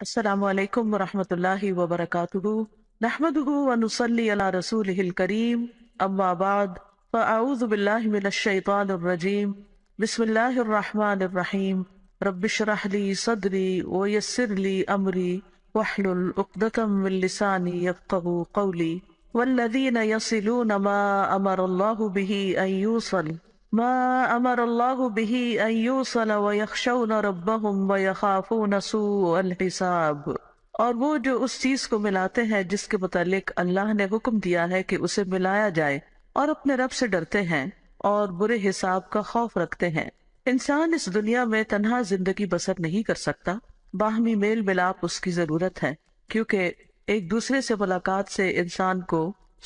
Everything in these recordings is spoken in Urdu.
السلام علیکم ورحمۃ اللہ وبرکاتہ نحمده ونصلی علی رسولہ الکریم اما بعد فاعوذ باللہ من الشیطان الرجیم بسم اللہ الرحمن الرحیم رب اشرح لی صدری ویسر لی امری واحلل عقدۃ من لسانی یفقهوا قولی والذین یصلون ما امر اللہ به ان یوصل وَيَخْشَوْنَ رَبَّهُمْ وَيَخَافُونَ سُوءَ الْحِسَابِ، اور وہ جو اس چیز کو ملاتے ہیں جس کے متعلق اللہ نے حکم دیا ہے کہ اسے ملایا جائے، اور اپنے رب سے ڈرتے ہیں اور برے حساب کا خوف رکھتے ہیں۔ انسان اس دنیا میں تنہا زندگی بسر نہیں کر سکتا، باہمی میل ملاپ اس کی ضرورت ہے، کیونکہ ایک دوسرے سے ملاقات سے انسان کو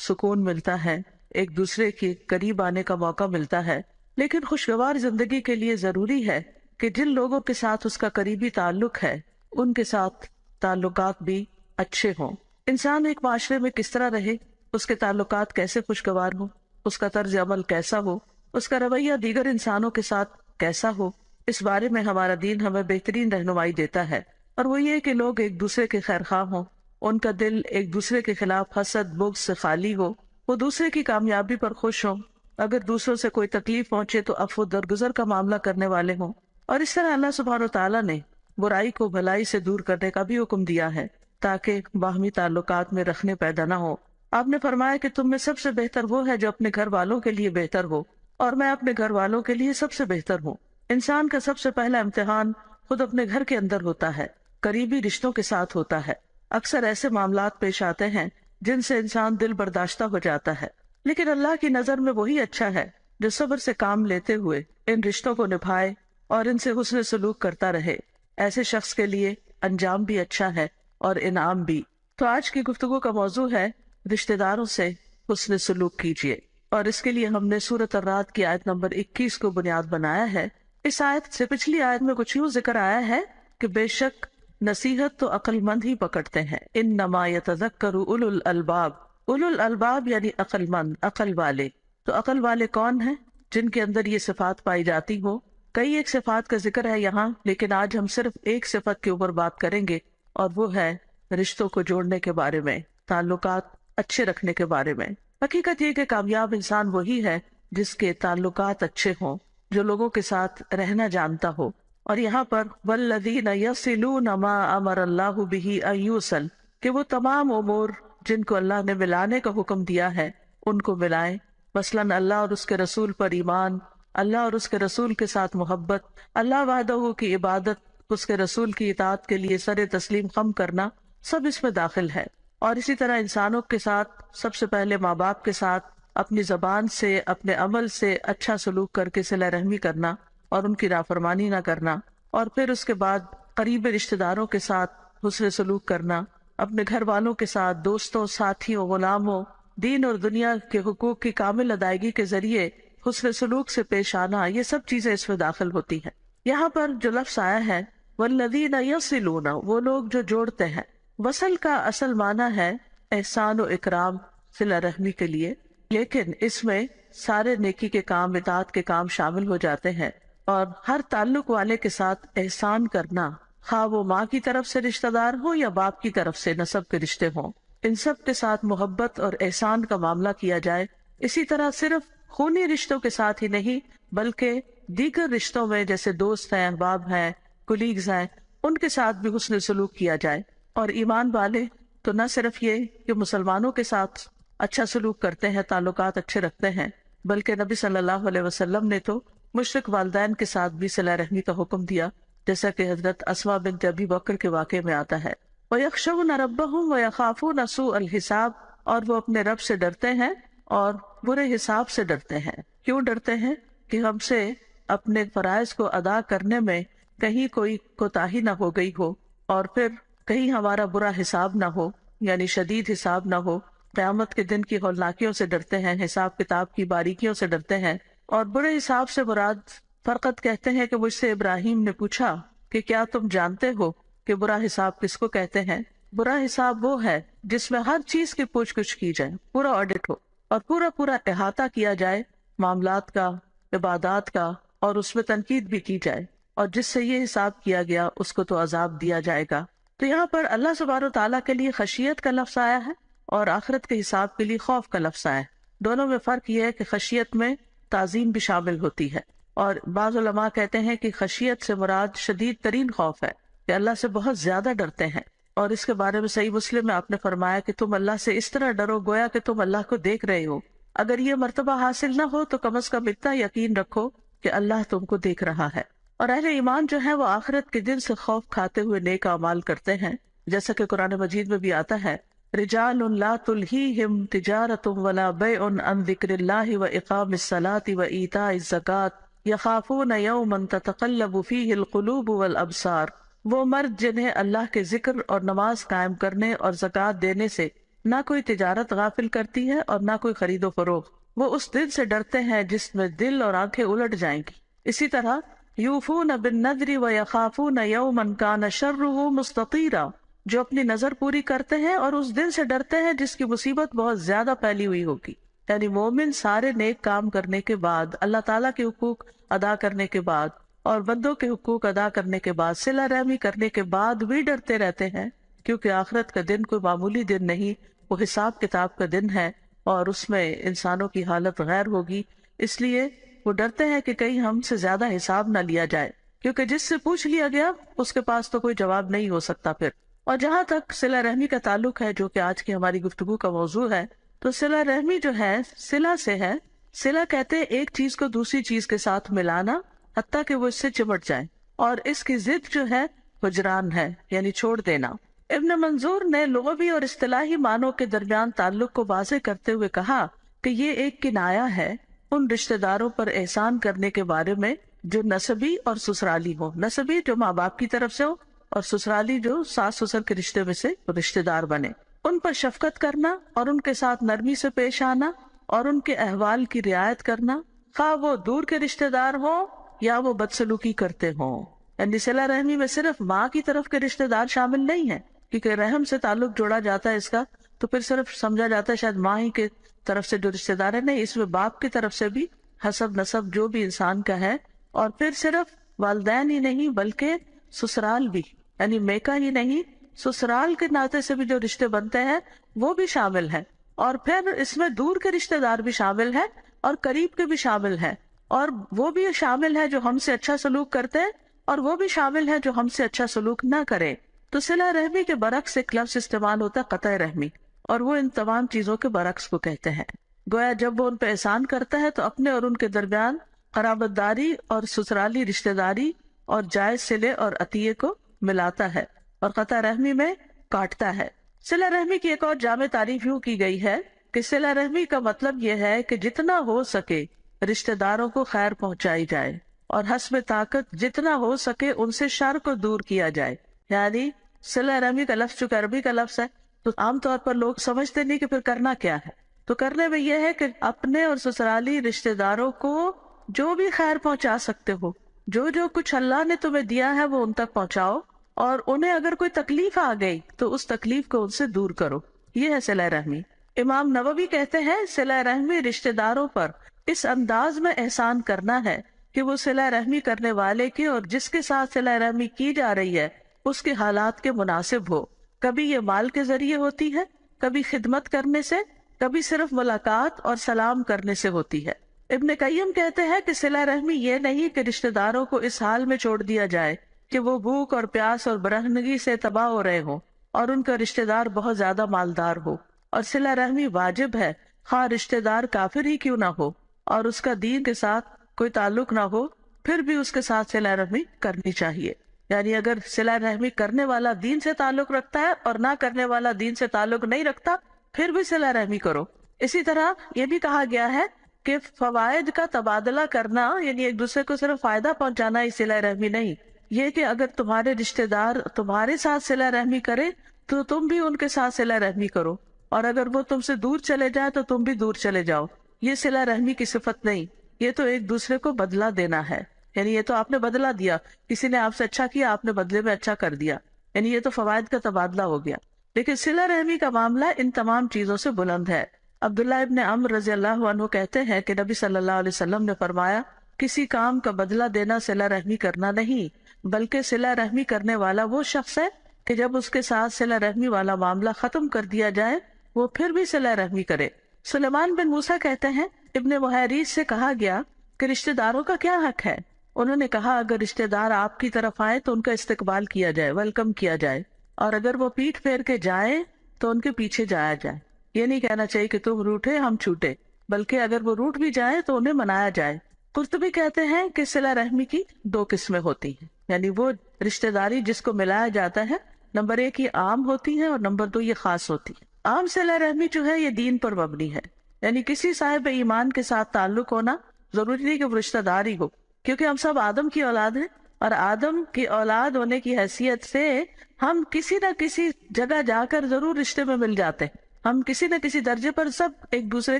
سکون ملتا ہے، ایک دوسرے کے قریب آنے کا موقع ملتا ہے۔ لیکن خوشگوار زندگی کے لیے ضروری ہے کہ جن لوگوں کے ساتھ اس کا قریبی تعلق ہے ان کے ساتھ تعلقات بھی اچھے ہوں۔ انسان ایک معاشرے میں کس طرح رہے، اس کے تعلقات کیسے خوشگوار ہوں، اس کا طرز عمل کیسا ہو، اس کا رویہ دیگر انسانوں کے ساتھ کیسا ہو، اس بارے میں ہمارا دین ہمیں بہترین رہنمائی دیتا ہے، اور وہ یہ کہ لوگ ایک دوسرے کے خیر خواہ ہوں، ان کا دل ایک دوسرے کے خلاف حسد بغض سے خالی ہو، وہ دوسرے کی کامیابی پر خوش ہوں، اگر دوسروں سے کوئی تکلیف پہنچے تو عفو درگزر کا معاملہ کرنے والے ہوں، اور اس طرح اللہ سبحانہ و تعالیٰ نے برائی کو بھلائی سے دور کرنے کا بھی حکم دیا ہے تاکہ باہمی تعلقات میں رخنے پیدا نہ ہو۔ آپ نے فرمایا کہ تم میں سب سے بہتر وہ ہے جو اپنے گھر والوں کے لیے بہتر ہو، اور میں اپنے گھر والوں کے لیے سب سے بہتر ہوں۔ انسان کا سب سے پہلا امتحان خود اپنے گھر کے اندر ہوتا ہے، قریبی رشتوں کے ساتھ ہوتا ہے۔ اکثر ایسے معاملات پیش آتے ہیں جن سے انسان دل برداشتہ ہو جاتا ہے، لیکن اللہ کی نظر میں وہی اچھا ہے جو صبر سے کام لیتے ہوئے ان رشتوں کو نبھائے اور ان سے حسن سلوک کرتا رہے۔ ایسے شخص کے لیے انجام بھی اچھا ہے اور انعام بھی۔ تو آج کی گفتگو کا موضوع ہے رشتہ داروں سے حسن سلوک کیجیے، اور اس کے لیے ہم نے سورۃ الرعد کی آیت نمبر 21 کو بنیاد بنایا ہے۔ اس آیت سے پچھلی آیت میں کچھ یوں ذکر آیا ہے کہ بے شک نصیحت تو عقل مند ہی پکڑتے ہیں، انما یتذکر اولو الالباب۔ اولو الالباب یعنی عقل مند، عقل والے۔ تو عقل والے کون ہیں؟ جن کے اندر یہ صفات پائی جاتی ہو۔ کئی ایک صفات کا ذکر ہے یہاں، لیکن آج ہم صرف ایک صفت کے اوپر بات کریں گے، اور وہ ہے رشتوں کو جوڑنے کے بارے میں، تعلقات اچھے رکھنے کے بارے میں۔ حقیقت یہ کہ کامیاب انسان وہی ہے جس کے تعلقات اچھے ہوں، جو لوگوں کے ساتھ رہنا جانتا ہو۔ اور یہاں پر والذین یصلون ما امر اللہ بہ ان یوصل، کہ وہ تمام امور جن کو اللہ نے ملانے کا حکم دیا ہے ان کو ملائیں، مثلاً اللہ اور اس کے رسول پر ایمان، اللہ اور اس کے رسول کے ساتھ محبت، اللہ وحدہ کی عبادت، اس کے رسول کی اطاعت کے لیے سر تسلیم خم کرنا، سب اس میں داخل ہے۔ اور اسی طرح انسانوں کے ساتھ سب سے پہلے ماں باپ کے ساتھ اپنی زبان سے اپنے عمل سے اچھا سلوک کر کے صلہ رحمی کرنا اور ان کی نافرمانی نہ کرنا، اور پھر اس کے بعد قریب رشتہ داروں کے ساتھ حسن سلوک کرنا، اپنے گھر والوں کے ساتھ، دوستوں، ساتھیوں، غلاموں، دین اور دنیا کے حقوق کی کامل ادائیگی کے ذریعے حسن سلوک سے پیش آنا، یہ سب چیزیں اس میں داخل ہوتی ہیں۔ یہاں پر جو لفظ آیا ہے والذین یصلون، وہ لوگ جو جوڑتے ہیں۔ وصل کا اصل معنی ہے احسان و اکرام، صلہ رحمی کے لیے، لیکن اس میں سارے نیکی کے کام، اطاعت کے کام شامل ہو جاتے ہیں، اور ہر تعلق والے کے ساتھ احسان کرنا، خواہ وہ ماں کی طرف سے رشتہ دار ہو یا باپ کی طرف سے نسب کے رشتے ہوں، ان سب کے ساتھ محبت اور احسان کا معاملہ کیا جائے۔ اسی طرح صرف خونی رشتوں کے ساتھ ہی نہیں بلکہ دیگر رشتوں میں جیسے دوست ہیں، احباب ہیں، کولیگز ہیں، ان کے ساتھ بھی حسن سلوک کیا جائے۔ اور ایمان والے تو نہ صرف یہ کہ مسلمانوں کے ساتھ اچھا سلوک کرتے ہیں، تعلقات اچھے رکھتے ہیں، بلکہ نبی صلی اللہ علیہ وسلم نے تو مشرک والدین کے ساتھ بھی صلہ رحمی کا حکم دیا، جیسا کہ حضرت اسماء بنت ابی بکر کے واقعے میں آتا ہے۔ وَيَخْشَوْنَ رَبَّهُمْ وَيَخَافُونَ سُوءَ الْحِسَابِ، اور وہ اپنے رب سے ڈرتے ہیں اور برے حساب سے ڈرتے ہیں۔ کیوں ڈرتے ہیں؟ کہ ہم سے اپنے فرائض کو ادا کرنے میں کہیں کوئی کوتاہی نہ ہو گئی ہو، اور پھر کہیں ہمارا برا حساب نہ ہو، یعنی شدید حساب نہ ہو۔ قیامت کے دن کی ہولناکیوں سے ڈرتے ہیں، حساب کتاب کی باریکیوں سے ڈرتے ہیں۔ اور برے حساب سے مراد فرقت کہتے ہیں کہ مجھ سے ابراہیم نے پوچھا کہ کیا تم جانتے ہو کہ برا حساب کس کو کہتے ہیں؟ برا حساب وہ ہے جس میں ہر چیز کی پوچھ گچھ کی جائے، پورا آڈٹ ہو، اور پورا احاطہ کیا جائے معاملات کا، عبادات کا، اور اس میں تنقید بھی کی جائے، اور جس سے یہ حساب کیا گیا اس کو تو عذاب دیا جائے گا۔ تو یہاں پر اللہ سبحانہ و تعالیٰ کے لیے خشیت کا لفظ آیا ہے اور آخرت کے حساب کے لیے خوف کا لفظ آیا ہے. دونوں میں فرق یہ ہے کہ خشیت میں تعظیم بھی شامل ہوتی ہے، اور بعض علماء کہتے ہیں کہ خشیت سے مراد شدید ترین خوف ہے، کہ اللہ سے بہت زیادہ ڈرتے ہیں. اور اس کے بارے میں صحیح مسلم میں آپ نے فرمایا کہ تم اللہ سے اس طرح ڈرو گویا کہ تم اللہ کو دیکھ رہے ہو. اگر یہ مرتبہ حاصل نہ ہو تو کم از کم اتنا یقین رکھو کہ اللہ تم کو دیکھ رہا ہے. اور اہل ایمان جو ہے وہ آخرت کے دن سے خوف کھاتے ہوئے نیک اعمال کرتے ہیں، جیسا کہ قرآن مجید میں بھی آتا ہے رجال لا تلہیہم تجارت ولا بیع عن ذکر اللہ واقام الصلاۃ وایتاء الزکاۃ یخافون یوما تتقلب فیہ القلوب والابصار. وہ مرد جنہیں اللہ کے ذکر اور نماز قائم کرنے اور زکوٰۃ دینے سے نہ کوئی تجارت غافل کرتی ہے اور نہ کوئی خرید و فروخت، وہ اس دن سے ڈرتے ہیں جس میں دل اور آنکھیں الٹ جائیں گی. اسی طرح یوفون بالنذر ویخافون یوما کان شرہ مستطیرا، جو اپنی نظر پوری کرتے ہیں اور اس دن سے ڈرتے ہیں جس کی مصیبت بہت زیادہ پھیلی ہوئی ہوگی. یعنی مومن سارے نیک کام کرنے کے بعد، اللہ تعالیٰ کے حقوق ادا کرنے کے بعد اور بندوں کے حقوق ادا کرنے کے بعد، صلہ رحمی کرنے کے بعد بھی ڈرتے رہتے ہیں، کیونکہ آخرت کا دن کوئی معمولی دن نہیں، وہ حساب کتاب کا دن ہے اور اس میں انسانوں کی حالت غیر ہوگی. اس لیے وہ ڈرتے ہیں کہ کہیں ہم سے زیادہ حساب نہ لیا جائے، کیونکہ جس سے پوچھ لیا گیا اس کے پاس تو کوئی جواب نہیں ہو سکتا پھر. اور جہاں تک صلہ رحمی کا تعلق ہے، جو کہ آج کی ہماری گفتگو کا موضوع ہے، تو صلہ رحمی جو ہے صلہ سے ہے. صلہ کہتے ہیں ایک چیز کو دوسری چیز کے ساتھ ملانا حتیٰ کہ وہ اس سے چمٹ جائے، اور اس کی ضد جو ہے ہجران ہے، یعنی چھوڑ دینا. ابن منظور نے لغوی اور اصطلاحی معنوں کے درمیان تعلق کو واضح کرتے ہوئے کہا کہ یہ ایک کنایہ ہے ان رشتہ داروں پر احسان کرنے کے بارے میں جو نسبی اور سسرالی ہو. نسبی جو ماں باپ کی طرف سے ہو، اور سسرالی جو ساس سسر کے رشتے میں سے رشتہ دار بنے. ان پر شفقت کرنا اور ان کے ساتھ نرمی سے پیش آنا اور ان کے احوال کی رعایت کرنا، خواہ وہ دور کے رشتہ دار ہوں یا وہ بدسلوکی کرتے ہوں. یعنی صلہ رحمی میں صرف ماں کی طرف کے رشتہ دار شامل نہیں ہیں، کیونکہ رحم سے تعلق جوڑا جاتا ہے اس کا، تو پھر صرف سمجھا جاتا ہے شاید ماں ہی کے طرف سے جو رشتہ دار ہے. نہیں، اس میں باپ کی طرف سے بھی حسب نسب جو بھی انسان کا ہے، اور پھر صرف والدین ہی نہیں بلکہ سسرال بھی، یعنی میکا ہی نہیں، سسرال کے ناطے سے بھی جو رشتے بنتے ہیں وہ بھی شامل ہیں. اور پھر اس میں دور کے رشتہ دار بھی شامل ہیں اور قریب کے بھی شامل ہیں، اور وہ بھی شامل ہیں جو ہم سے اچھا سلوک کرتے ہیں اور وہ بھی شامل ہیں جو ہم سے اچھا سلوک نہ کریں. تو صلہ رحمی کے برعکس ایک لفظ استعمال ہوتا ہے قطع رحمی، اور وہ ان تمام چیزوں کے برعکس کو کہتے ہیں. گویا جب وہ ان پہ احسان کرتا ہے تو اپنے اور ان کے درمیان قرابت داری اور سسرالی رشتہ داری اور جائز صلے اور عطیے کو ملاتا ہے، اور قطع رحمی میں کاٹتا ہے. صلہ رحمی کی ایک اور جامع تعریف یوں کی گئی ہے کہ صلہ رحمی کا مطلب یہ ہے کہ جتنا ہو سکے رشتہ داروں کو خیر پہنچائی جائے، اور حسب طاقت جتنا ہو سکے ان سے شر کو دور کیا جائے. یعنی صلہ رحمی کا لفظ چونکہ عربی کا لفظ ہے تو عام طور پر لوگ سمجھتے نہیں کہ پھر کرنا کیا ہے. تو کرنے میں یہ ہے کہ اپنے اور سسرالی رشتہ داروں کو جو بھی خیر پہنچا سکتے ہو، جو جو کچھ اللہ نے تمہیں دیا ہے وہ ان تک پہنچاؤ، اور انہیں اگر کوئی تکلیف آ گئی تو اس تکلیف کو ان سے دور کرو. یہ ہے صلہ رحمی. امام نووی کہتے ہیں صلہ رحمی رشتہ داروں پر اس انداز میں احسان کرنا ہے کہ وہ صلہ رحمی کرنے والے کے اور جس کے ساتھ صلہ رحمی کی جا رہی ہے اس کے حالات کے مناسب ہو. کبھی یہ مال کے ذریعے ہوتی ہے، کبھی خدمت کرنے سے، کبھی صرف ملاقات اور سلام کرنے سے ہوتی ہے. ابن قیم کہتے ہیں کہ صلہ رحمی یہ نہیں کہ رشتہ داروں کو اس حال میں چھوڑ دیا جائے کہ وہ بھوک اور پیاس اور برہنگی سے تباہ ہو رہے ہوں اور ان کا رشتہ دار بہت زیادہ مالدار ہو. اور صلہ رحمی واجب ہے، خواہ رشتہ دار کافر ہی کیوں نہ ہو اور اس کا دین کے ساتھ کوئی تعلق نہ ہو، پھر بھی اس کے ساتھ صلہ رحمی کرنی چاہیے. یعنی اگر صلہ رحمی کرنے والا دین سے تعلق رکھتا ہے اور نہ کرنے والا دین سے تعلق نہیں رکھتا، پھر بھی صلہ رحمی کرو. اسی طرح یہ بھی کہا گیا ہے کہ فوائد کا تبادلہ کرنا، یعنی ایک دوسرے کو صرف فائدہ پہنچانا ہی صلہ رحمی نہیں. یہ کہ اگر تمہارے رشتہ دار تمہارے ساتھ صلہ رحمی کرے تو تم بھی ان کے ساتھ صلہ رحمی کرو، اور اگر وہ تم سے دور چلے جائے تو تم بھی دور چلے جاؤ. یہ صلہ رحمی کی صفت نہیں، یہ تو ایک دوسرے کو بدلہ دینا ہے. یعنی یہ تو آپ نے بدلہ دیا، کسی نے آپ سے اچھا کیا، آپ نے بدلے میں اچھا کر دیا، یعنی یہ تو فوائد کا تبادلہ ہو گیا. لیکن صلہ رحمی کا معاملہ ان تمام چیزوں سے بلند ہے. عبداللہ ابن عمر رضی اللہ عنہ کہتے ہیں کہ نبی صلی اللہ علیہ وسلم نے فرمایا، کسی کام کا بدلہ دینا صلہ رحمی کرنا نہیں، بلکہ صلہ رحمی کرنے والا وہ شخص ہے کہ جب اس کے ساتھ صلہ رحمی والا معاملہ ختم کر دیا جائے وہ پھر بھی صلہ رحمی کرے۔ سلیمان بن موسیٰ کہتے ہیں ابن محیریز سے کہا گیا کہ رشتہ داروں کا کیا حق ہے؟ انہوں نے کہا اگر رشتہ دار آپ کی طرف آئے تو ان کا استقبال کیا جائے، ویلکم کیا جائے، اور اگر وہ پیٹھ پھیر کے جائیں تو ان کے پیچھے جایا جائے۔ یہ نہیں کہنا چاہیے کہ تم روٹھے ہم چھوٹے، بلکہ اگر وہ روٹ بھی جائیں تو انہیں منایا جائے۔ قرطبی کہتے ہیں کہ صلہ رحمی کی دو قسمیں ہوتی ہیں، یعنی وہ رشتہ داری جس کو ملایا جاتا ہے، نمبر 1 یہ عام ہوتی ہے اور نمبر 2 یہ خاص ہوتی ہے۔ عام صلہ رحمی جو ہے یہ دین پر مبنی ہے، یعنی کسی صاحب ایمان کے ساتھ تعلق ہونا ضروری نہیں کہ وہ رشتہ دار ہی ہو، کیونکہ ہم سب آدم کی اولاد ہیں، اور آدم کی اولاد ہونے کی حیثیت سے ہم کسی نہ کسی جگہ جا کر ضرور رشتے میں مل جاتے ہیں۔ ہم کسی نہ کسی درجے پر سب ایک دوسرے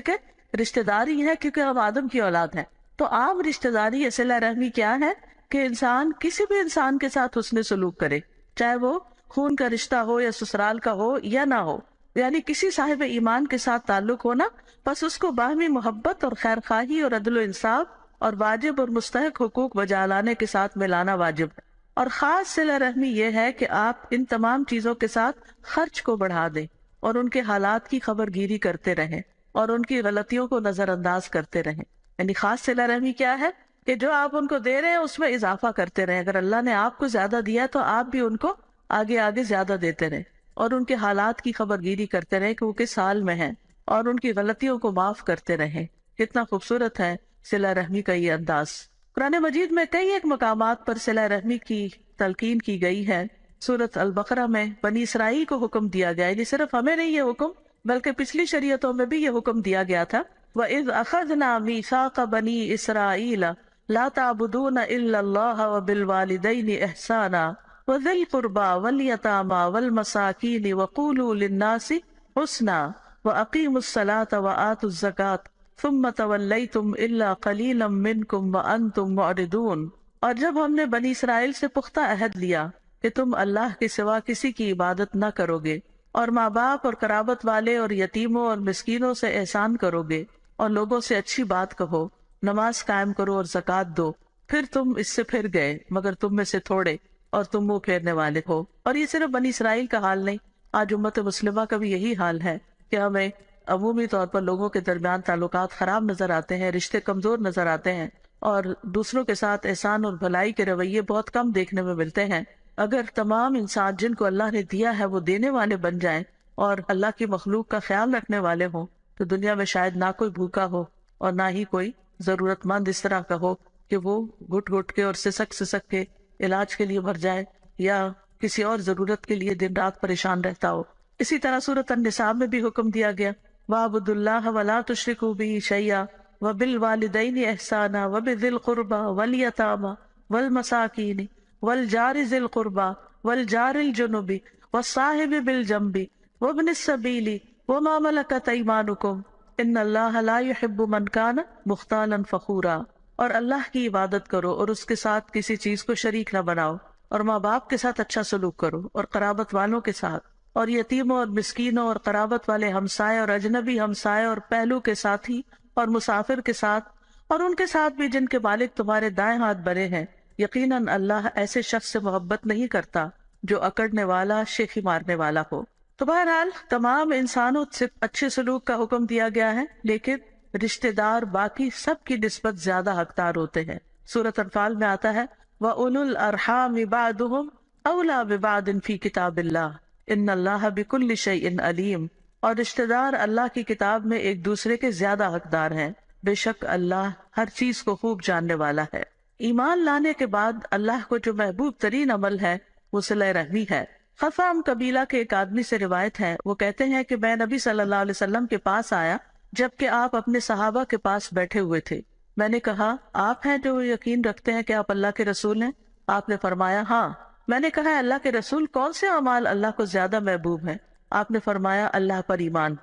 کے رشتہ دار ہی ہیں، کیونکہ ہم آدم کی اولاد ہیں۔ تو عام رشتہ داری یا صلہ رحمی کیا ہے کہ انسان کسی بھی انسان کے ساتھ حسن سلوک کرے، چاہے وہ خون کا رشتہ ہو یا سسرال کا ہو یا نہ ہو، یعنی کسی صاحب ایمان کے ساتھ تعلق ہونا، بس اس کو باہمی محبت اور خیر خواہی اور عدل و انصاف اور واجب اور مستحق حقوق بجا لانے کے ساتھ ملانا واجب ہے۔ اور خاص صلہ رحمی یہ ہے کہ آپ ان تمام چیزوں کے ساتھ خرچ کو بڑھا دیں اور ان کے حالات کی خبر گیری کرتے رہیں اور ان کی غلطیوں کو نظر انداز کرتے رہیں۔ یعنی خاص صلہ رحمی کیا ہے کہ جو آپ ان کو دے رہے ہیں اس میں اضافہ کرتے رہیں۔ اگر اللہ نے آپ کو زیادہ دیا تو آپ بھی ان کو آگے آگے زیادہ دیتے رہیں اور ان کے حالات کی خبر گیری کرتے رہیں کہ وہ کس حال میں ہیں اور ان کی غلطیوں کو معاف کرتے رہیں۔ کتنا خوبصورت ہے صلہ رحمی کا یہ انداز۔ قرآن مجید میں کئی ایک مقامات پر صلہ رحمی کی تلقین کی گئی ہے۔ سورۃ البقرہ میں بنی اسرائیل کو حکم دیا گیا ہے، یہ صرف ہمیں نہیں یہ حکم بلکہ پچھلی شریعتوں میں بھی یہ حکم دیا گیا تھا۔ وَإِذْ أَخَذْنَا مِيثَاقَ بَنِي إِسْرَائِيلَ لَا تَعْبُدُونَ إِلَّا اللَّهَ وَبِالْوَالِدَيْنِ إِحْسَانًا وَذِي الْقُرْبَى وَالْيَتَامَى وَالْمَسَاكِينِ وَقُولُوا لِلنَّاسِ حُسْنًا وَأَقِيمُوا الصَّلَاةَ وَآتُوا الزَّكَاةَ ثم تولیتم الا قلیلا منکم وانتم معرضون۔ اور جب ہم نے بنی اسرائیل سے پختہ عہد لیا کہ تم اللہ کے سوا کسی کی عبادت نہ کرو گے اور ماں باپ اور قرابت والے اور یتیموں اور مسکینوں سے احسان کرو گے اور لوگوں سے اچھی بات کہو، نماز قائم کرو اور زکوٰۃ دو، پھر تم اس سے پھر گئے مگر تم میں سے تھوڑے اور تم منہ پھیرنے والے ہو۔ اور یہ صرف بنی اسرائیل کا حال نہیں، آج امت مسلمہ کا بھی یہی حال ہے کہ ہمیں عمومی طور پر لوگوں کے درمیان تعلقات خراب نظر آتے ہیں، رشتے کمزور نظر آتے ہیں، اور دوسروں کے ساتھ احسان اور بھلائی کے رویے بہت کم دیکھنے میں ملتے ہیں۔ اگر تمام انسان جن کو اللہ نے دیا ہے وہ دینے والے بن جائیں اور اللہ کی مخلوق کا خیال رکھنے والے ہوں تو دنیا میں شاید نہ کوئی بھوکا ہو اور نہ ہی کوئی ضرورت مند اس طرح کا ہو کہ وہ گھٹ گھٹ کے اور سسک کے علاج کے لیے مر جائے یا کسی اور ضرورت کے لیے دن رات پریشان رہتا ہو۔ اسی طرح سورۃ النساء میں بھی حکم دیا گیا وَاعْبُدُوا اللَّهَ وَلَا تُشْرِكُوا بِهِ شَيْئًا وَبِالْوَالِدَيْنِ إِحْسَانًا وَبِذِي الْقُرْبَى وَالْيَتَامَى وَالْمَسَاكِينِ وَالْجَارِ ذِي الْقُرْبَى وَالْجَارِ الْجُنُبِ وَالصَّاحِبِ بِالْجَنبِ وَابْنِ السَّبِيلِ وَمَا مَلَكَتْ أَيْمَانُكُمْ إِنَّ اللَّهَ لَا يُحِبُّ مَنْ كَانَ مُخْتَالًا فَخُورًا۔ اور اللہ کی عبادت کرو اور اس کے ساتھ کسی چیز کو شریک نہ بناؤ، اور ماں باپ کے ساتھ اچھا سلوک کرو اور قرابت والوں کے ساتھ اور یتیموں اور مسکینوں اور قرابت والے ہمسائے اور اجنبی ہمسائے اور پہلو کے ساتھی اور مسافر کے ساتھ اور ان کے ساتھ بھی جن کے مالک تمہارے دائیں ہاتھ بنے ہیں۔ یقیناً اللہ ایسے شخص سے محبت نہیں کرتا جو اکڑنے والا، شیخی مارنے والا ہو۔ تو بہرحال تمام انسانوں سے اچھے سلوک کا حکم دیا گیا ہے، لیکن رشتہ دار باقی سب کی نسبت زیادہ حقدار ہوتے ہیں۔ سورۃ انفال میں آتا ہے وَأُولُو الْأَرْحَامِ بَعْضُهُمْ أَوْلَىٰ بِبَعْضٍ فِي كِتَابِ اللَّهِ إِنَّ اللَّهَ بِكُلِّ شَيْءٍ عَلِيمٌ۔ اور رشتہ دار اللہ کی کتاب میں ایک دوسرے کے زیادہ حقدار ہیں، بے شک اللہ ہر چیز کو خوب جاننے والا ہے۔ ایمان لانے کے بعد اللہ کو جو محبوب ترین عمل ہے وہ صلہ رحمی ہے۔ خفام قبیلہ کے ایک آدمی سے روایت ہے، وہ کہتے ہیں کہ میں نبی صلی اللہ علیہ وسلم کے پاس آیا جبکہ آپ اپنے صحابہ کے پاس بیٹھے ہوئے تھے۔ میں نے کہا آپ ہیں جو یقین رکھتے ہیں کہ آپ اللہ کے رسول ہیں؟ آپ نے فرمایا ہاں۔ میں نے کہا اللہ کے رسول کون سے اعمال اللہ کو زیادہ محبوب ہیں؟ آپ نے فرمایا اللہ پر ایمان۔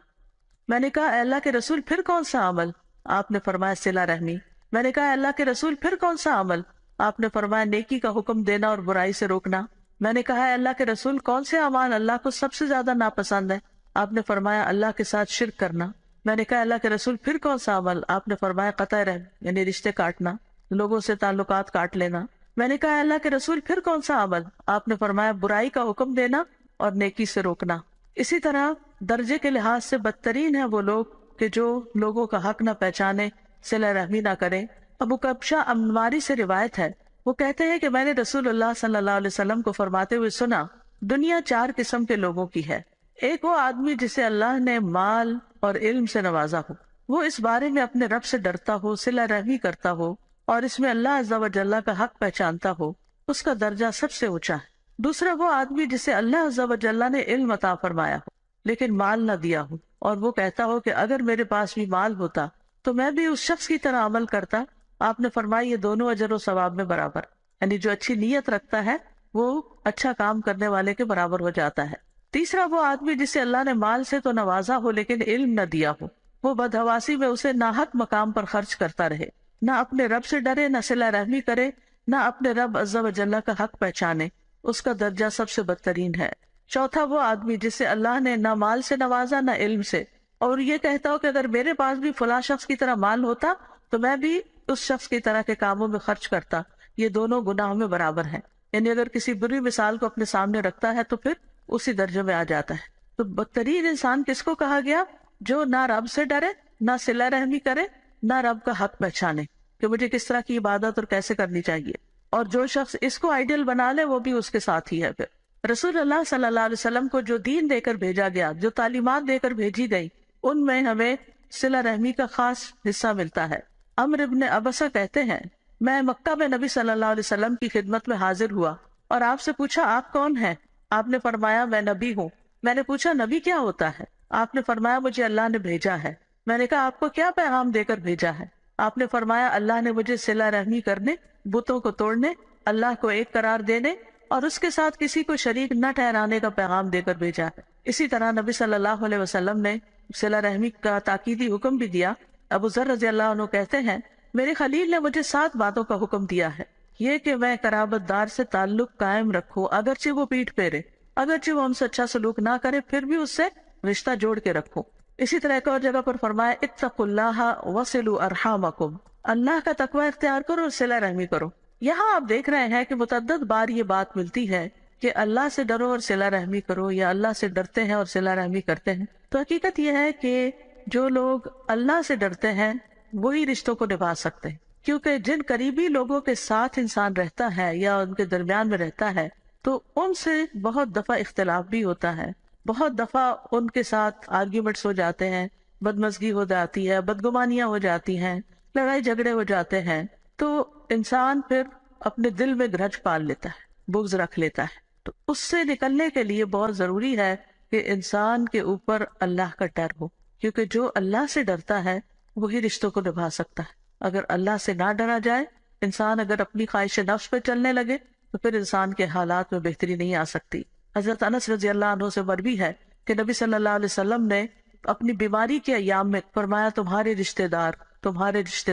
میں نے کہا اللہ کے رسول پھر کون سا عمل؟ آپ نے فرمایا صلہ رحمی۔ میں نے کہا اللہ کے رسول پھر کون سا عمل؟ آپ نے فرمایا نیکی کا حکم دینا اور برائی سے روکنا۔ میں نے کہا اللہ کے رسول کون سے اعمال اللہ کو سب سے زیادہ ناپسند ہے؟ آپ نے فرمایا اللہ کے ساتھ شرک کرنا۔ میں نے کہا اللہ کے رسول پھر کون سا عمل؟ آپ نے فرمایا قطع رحم، یعنی رشتے کاٹنا، لوگوں سے تعلقات کاٹ لینا۔ میں نے کہا اللہ کے رسول پھر کون سا عمل؟ آپ نے فرمایا برائی کا حکم دینا اور نیکی سے روکنا۔ اسی طرح درجے کے لحاظ سے بدترین ہیں وہ لوگ کہ جو لوگوں کا حق نہ پہچانے، صلہ رحمی نہ کریں۔ ابو کبشہ عماری سے روایت ہے، وہ کہتے ہیں کہ میں نے رسول اللہ صلی اللہ علیہ وسلم کو فرماتے ہوئے سنا، دنیا 4 قسم کے لوگوں کی ہے۔ ایک وہ آدمی جسے اللہ نے مال اور علم سے نوازا ہو، وہ اس بارے میں اپنے رب سے ڈرتا ہو، صلہ رحمی کرتا ہو اور اس میں اللہ عز و جل کا حق پہچانتا ہو، اس کا درجہ سب سے اونچا ہے۔ دوسرا وہ آدمی جسے اللہ عز و جل نے علم عطا فرمایا ہو لیکن مال نہ دیا ہو، اور وہ کہتا ہو کہ اگر میرے پاس بھی مال ہوتا تو میں بھی اس شخص کی طرح عمل کرتا۔ آپ نے فرمایا یہ دونوں اجر و ثواب میں برابر، یعنی جو اچھی نیت رکھتا ہے وہ اچھا کام کرنے والے کے برابر ہو جاتا ہے۔ تیسرا وہ آدمی جسے اللہ نے مال سے تو نوازا ہو لیکن علم نہ دیا ہو، وہ بدحواسی میں اسے ناحق مقام پر خرچ کرتا رہے، نہ اپنے رب سے ڈرے، نہ صلہ رحمی کرے، نہ اپنے رب عز و جل کا حق پہچانے، اس کا درجہ سب سے بدترین ہے۔ چوتھا وہ آدمی جسے اللہ نے نہ مال سے نوازا نہ علم سے، اور یہ کہتا ہو کہ اگر میرے پاس بھی فلاں شخص کی طرح مال ہوتا تو میں بھی اس شخص کی طرح کے کاموں میں خرچ کرتا۔ یہ دونوں گناہوں میں برابر ہیں، یعنی اگر کسی بری مثال کو اپنے سامنے رکھتا ہے تو پھر اسی درجے میں آ جاتا ہے۔ تو بدترین انسان کس کو کہا گیا؟ جو نہ رب سے ڈرے، نہ صلہ رحمی کرے، نہ رب کا حق پہچانے کہ مجھے کس طرح کی عبادت اور کیسے کرنی چاہیے، اور جو شخص اس کو آئیڈیل بنا لے وہ بھی اس کے ساتھ ہی ہے۔ پھر رسول اللہ صلی اللہ علیہ وسلم کو جو دین دے کر بھیجا گیا، جو تعلیمات دے کر بھیجی گئی، ان میں ہمیں صلہ رحمی کا خاص حصہ ملتا ہے۔ عمرو ابن ابسہ کہتے ہیں، میں مکہ میں نبی صلی اللہ علیہ وسلم کی خدمت میں حاضر ہوا اور آپ سے پوچھا آپ کون ہیں؟ آپ نے فرمایا میں نبی ہوں۔ میں نے پوچھا نبی کیا ہوتا ہے؟ آپ نے فرمایا مجھے اللہ نے بھیجا ہے۔ میں نے کہا آپ کو کیا پیغام دے کر بھیجا ہے؟ آپ نے فرمایا اللہ نے مجھے صلہ رحمی کرنے، بتوں کو توڑنے، اللہ کو ایک قرار دینے اور اس کے ساتھ کسی کو شریک نہ ٹھہرانے کا پیغام دے کر بھیجا ہے۔ اسی طرح نبی صلی اللہ علیہ وسلم نے صلہ رحمی کا تاکیدی حکم بھی دیا۔ ابو ذر رضی اللہ عنہ کہتے ہیں، میرے خلیل نے مجھے 7 باتوں کا حکم دیا ہے، یہ کہ میں قرابت دار سے تعلق قائم رکھوں، اگرچہ وہ پیٹھ پھیرے، اگرچہ وہ ہم سے اچھا سلوک نہ کرے، پھر بھی اس سے رشتہ جوڑ کے رکھوں۔ اسی طرح ایک اور جگہ پر فرمایا اتقوا اللہ وصلوا ارحامکم، اللہ کا تقوی اختیار کرو اور صلہ رحمی کرو۔ یہاں آپ دیکھ رہے ہیں کہ متعدد بار یہ بات ملتی ہے کہ اللہ سے ڈرو اور صلہ رحمی کرو، یا اللہ سے ڈرتے ہیں اور صلہ رحمی کرتے ہیں۔ تو حقیقت یہ ہے کہ جو لوگ اللہ سے ڈرتے ہیں وہی رشتوں کو نبھا سکتے ہیں، کیونکہ جن قریبی لوگوں کے ساتھ انسان رہتا ہے یا ان کے درمیان میں رہتا ہے تو ان سے بہت دفعہ اختلاف بھی ہوتا ہے، بہت دفعہ ان کے ساتھ آرگیومنٹس ہو جاتے ہیں، بدمزگی ہو جاتی ہے، بدگمانیاں ہو جاتی ہیں، لڑائی جھگڑے ہو جاتے ہیں، تو انسان پھر اپنے دل میں گرج پال لیتا ہے، بغض رکھ لیتا ہے۔ تو اس سے نکلنے کے لیے بہت ضروری ہے کہ انسان کے اوپر اللہ کا ڈر ہو، کیونکہ جو اللہ سے ڈرتا ہے وہی رشتوں کو نبھا سکتا ہے۔ اگر اللہ سے نہ ڈرا جائے، انسان اگر اپنی خواہش نفس پہ چلنے لگے تو پھر انسان کے حالات میں بہتری نہیں آ سکتی۔ حضرت انس رضی اللہ عنہ سے مروی ہے کہ نبی صلی اللہ علیہ وسلم نے اپنی بیماری کے ایام میں فرمایا تمہارے رشتہ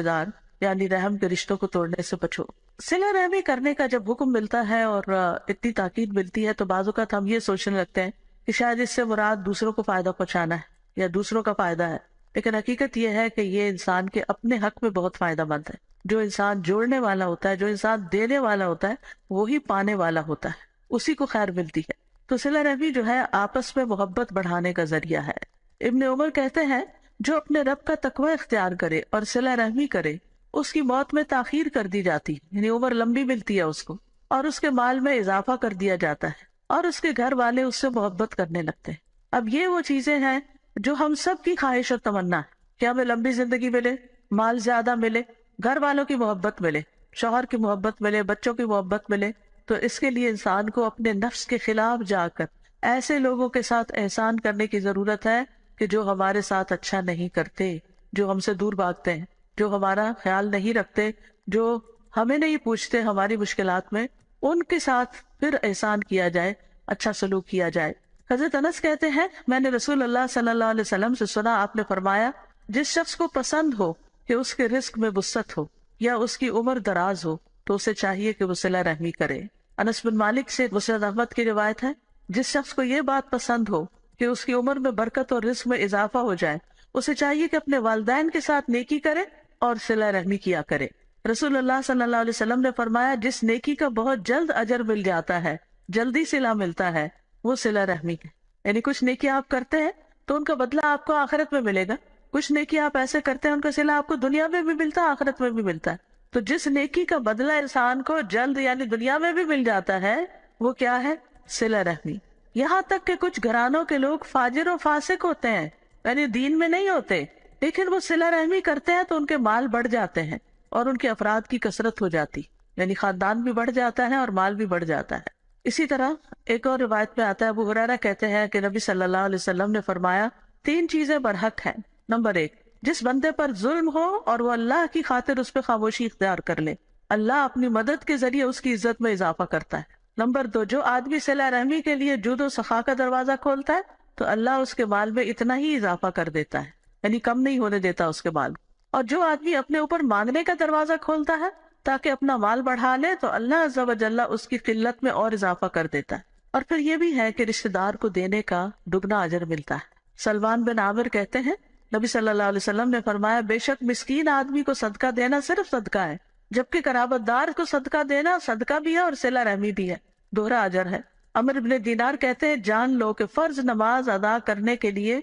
دار یعنی رحم کے رشتوں کو توڑنے سے بچو۔ صلہ رحمی کرنے کا جب حکم ملتا ہے اور اتنی تاکید ملتی ہے تو بعض اوقات ہم یہ سوچنے لگتے ہیں کہ شاید اس سے مراد دوسروں کو فائدہ پہنچانا ہے یا دوسروں کا فائدہ ہے، لیکن حقیقت یہ ہے کہ یہ انسان کے اپنے حق میں بہت فائدہ مند ہے۔ جو انسان جوڑنے والا ہوتا ہے، جو انسان دینے والا ہوتا ہے، وہی پانے والا ہوتا ہے، اسی کو خیر ملتی ہے۔ تو صلہ رحمی جو ہے آپس میں محبت بڑھانے کا ذریعہ ہے۔ ابن عمر کہتے ہیں، جو اپنے رب کا تقوی اختیار کرے اور صلہ رحمی کرے اس کی موت میں تاخیر کر دی جاتی، یعنی عمر لمبی ملتی ہے اس کو، اور اس کے مال میں اضافہ کر دیا جاتا ہے، اور اس کے گھر والے اس سے محبت کرنے لگتے ہیں۔ اب یہ وہ چیزیں ہیں جو ہم سب کی خواہش اور تمنا ہے کہ ہمیں لمبی زندگی ملے، مال زیادہ ملے، گھر والوں کی محبت ملے، شوہر کی محبت ملے، بچوں کی محبت ملے۔ تو اس کے لیے انسان کو اپنے نفس کے خلاف جا کر ایسے لوگوں کے ساتھ احسان کرنے کی ضرورت ہے کہ جو ہمارے ساتھ اچھا نہیں کرتے، جو ہم سے دور بھاگتے ہیں، جو ہمارا خیال نہیں رکھتے، جو ہمیں نہیں پوچھتے ہماری مشکلات میں، ان کے ساتھ پھر احسان کیا جائے، اچھا سلوک کیا جائے۔ حضرت انس کہتے ہیں، میں نے رسول اللہ صلی اللہ علیہ وسلم سے سنا، آپ نے فرمایا، جس شخص کو پسند ہو کہ اس کے رزق میں وسعت ہو یا اس کی عمر دراز ہو تو اسے چاہیے کہ وہ صلہ رحمی کرے۔ انس بن مالک سے مسند احمد کی روایت ہے، جس شخص کو یہ بات پسند ہو کہ اس کی عمر میں برکت اور رزق میں اضافہ ہو جائے، اسے چاہیے کہ اپنے والدین کے ساتھ نیکی کرے اور صلہ رحمی کیا کرے۔ رسول اللہ صلی اللہ علیہ وسلم نے فرمایا جس نیکی کا بہت جلد اجر مل جاتا ہے، جلدی صلہ ملتا ہے، وہ صلہ رحمی ہے۔ یعنی کچھ نیکی آپ کرتے ہیں تو ان کا بدلہ آپ کو آخرت میں ملے گا، کچھ نیکی آپ ایسے کرتے ہیں ان کا صلہ آپ کو دنیا میں بھی ملتا ہے، آخرت میں بھی ملتا ہے۔ تو جس نیکی کا بدلہ انسان کو جلد یعنی دنیا میں بھی مل جاتا ہے وہ کیا ہے؟ صلہ رحمی۔ یہاں تک کہ کچھ گھرانوں کے لوگ فاجر و فاسق ہوتے ہیں، یعنی دین میں نہیں ہوتے، لیکن وہ صلہ رحمی کرتے ہیں تو ان کے مال بڑھ جاتے ہیں اور ان کے افراد کی کثرت ہو جاتی، یعنی خاندان بھی بڑھ جاتا ہے اور مال بھی بڑھ جاتا ہے۔ اسی طرح ایک اور روایت میں آتا ہے، ابو ہریرہ کہتے ہیں کہ نبی صلی اللہ علیہ وسلم نے فرمایا 3 چیزیں برحق ہیں۔ نمبر 1، جس بندے پر ظلم ہو اور وہ اللہ کی خاطر اس پہ خاموشی اختیار کر لے، اللہ اپنی مدد کے ذریعے اس کی عزت میں اضافہ کرتا ہے۔ نمبر 2، جو آدمی صلہ رحمی کے لیے جود و سخا کا دروازہ کھولتا ہے تو اللہ اس کے مال میں اتنا ہی اضافہ کر دیتا ہے، یعنی کم نہیں ہونے دیتا اس کے مال۔ اور جو آدمی اپنے اوپر مانگنے کا دروازہ کھولتا ہے تاکہ اپنا مال بڑھا لے تو اللہ عز و جل اس کی قلت میں اور اضافہ کر دیتا ہے۔ اور پھر یہ بھی ہے کہ رشتہ دار کو دینے کا دگنا اجر ملتا ہے۔ سلمان بن عامر کہتے ہیں نبی صلی اللہ علیہ وسلم نے فرمایا بے شک مسکین آدمی کو صدقہ دینا صرف صدقہ ہے، جبکہ قرابت دار کو صدقہ دینا صدقہ بھی ہے اور صلہ رحمی بھی ہے، دوہرا اجر ہے۔ عمر بن دینار کہتے ہیں جان لو کہ فرض نماز ادا کرنے کے لیے